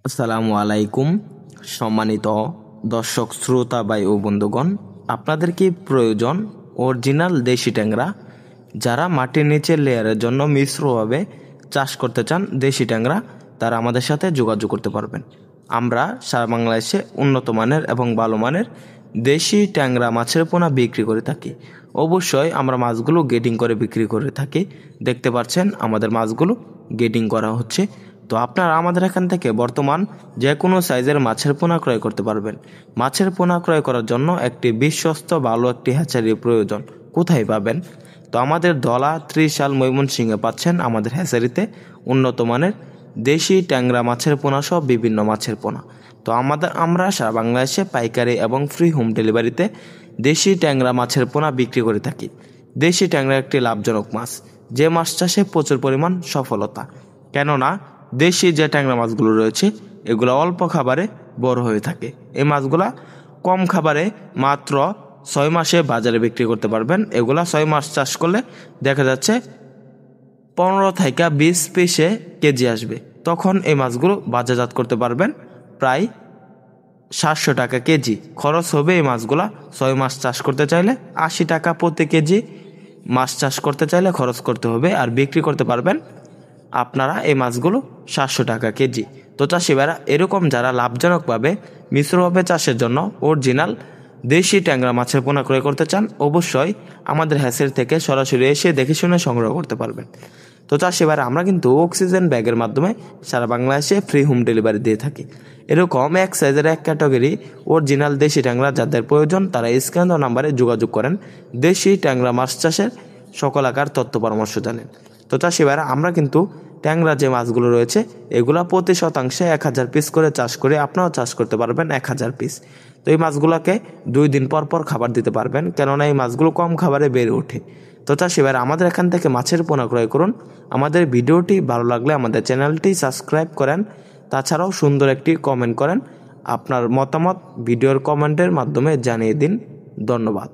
আসসালামু আলাইকুম সম্মানিত দর্শক শ্রোতা ভাই ও বন্ধুগণ, আপনাদের কি প্রয়োজন অরিজিনাল দেশি ট্যাংরা? যারা মাটির নিচের লেয়ারের জন্য মিশ্রভাবে চাষ করতে চান দেশি ট্যাংরা, তারা আমাদের সাথে যোগাযোগ করতে পারবেন। আমরা সারা বাংলাদেশে উন্নত মানের এবং ভালো মানের দেশি ট্যাংরা মাছের পোনা বিক্রি করে থাকি। অবশ্যই আমরা মাছগুলো গেটিং করে বিক্রি করে থাকি। দেখতে পাচ্ছেন আমাদের মাছগুলো গেটিং করা হচ্ছে। তো আপনারা আমাদের এখান থেকে বর্তমান যে কোনো সাইজের মাছের পোনা ক্রয় করতে পারবেন। মাছের পোনা ক্রয় করার জন্য একটি বিশ্বস্ত ভালো একটি হ্যাচারির প্রয়োজন। কোথায় পাবেন? তো আমাদের ধলা 30 ময়মনসিংহে পাচ্ছেন আমাদের হ্যাচারিতে উন্নত মানের দেশি ট্যাংরা মাছের পোনা সহ বিভিন্ন মাছের পোনা। তো আমরা সারা বাংলাদেশে পাইকারি এবং ফ্রি হোম ডেলিভারিতে দেশি ট্যাংরা মাছের পোনা বিক্রি করে থাকি। দেশি ট্যাংরা একটি লাভজনক মাছ, যে মাছ চাষে প্রচুর পরিমাণ সফলতা। কেননা দেশি যে ট্যাংরা মাছগুলো রয়েছে এগুলো অল্প খাবারে বড় হয়ে থাকে। এই মাছগুলা কম খাবারে মাত্র 6 মাসে বাজারে বিক্রি করতে পারবেন। এগুলা 6 মাস চাষ করলে দেখা যাচ্ছে 15 থেকে 20 পিসে কেজি আসবে। তখন এই মাছগুলো বাজারজাত করতে পারবেন প্রায় 700 টাকা কেজি। খরচ হবে এই মাছগুলা 6 মাস চাষ করতে চাইলে 80 টাকা প্রতি কেজি। মাছ চাষ করতে চাইলে খরচ করতে হবে, আর বিক্রি করতে পারবেন আপনারা এই মাছগুলো 700 টাকা কেজি। তো চাষি ভাইরা এরকম যারা লাভজনকভাবে মিশ্রভাবে চাষের জন্য অরিজিনাল দেশি ট্যাংরা মাছের পোনা ক্রয় করতে চান, অবশ্যই আমাদের হ্যাচারি থেকে সরাসরি এসে দেখে শুনে সংগ্রহ করতে পারবেন। তো চাষি ভাইরা আমরা কিন্তু অক্সিজেন ব্যাগের মাধ্যমে সারা বাংলাদেশে ফ্রি হোম ডেলিভারি দিয়ে থাকি। এরকম এক সাইজের এক ক্যাটাগরি অরিজিনাল দেশি ট্যাংরা যাদের প্রয়োজন, তারা স্ক্যান দেওয়া নাম্বারে যোগাযোগ করেন। দেশি ট্যাংরা মাছ চাষের সকল আকার তথ্য পরামর্শ জানেন। তো চাষি ভাইরা আমরা কিন্তু ট্যাংরা যে মাছগুলো রয়েছে এগুলা প্রতি শতাংশে 1000 পিস করে চাষ করে আপনারাও চাষ করতে পারবেন 1000 পিস। তো এই মাছগুলোকে 2 দিন পর পর খাবার দিতে পারবেন, কেননা এই মাছগুলো কম খাবারে বেড়ে ওঠে। তো চাষি ভাইরা আমাদের এখান থেকে মাছের পোনা ক্রয় করুন। আমাদের ভিডিওটি ভালো লাগলে আমাদের চ্যানেলটি সাবস্ক্রাইব করেন। তাছাড়াও সুন্দর একটি কমেন্ট করেন। আপনার মতামত ভিডিওর কমেন্টের মাধ্যমে জানিয়ে দিন। ধন্যবাদ।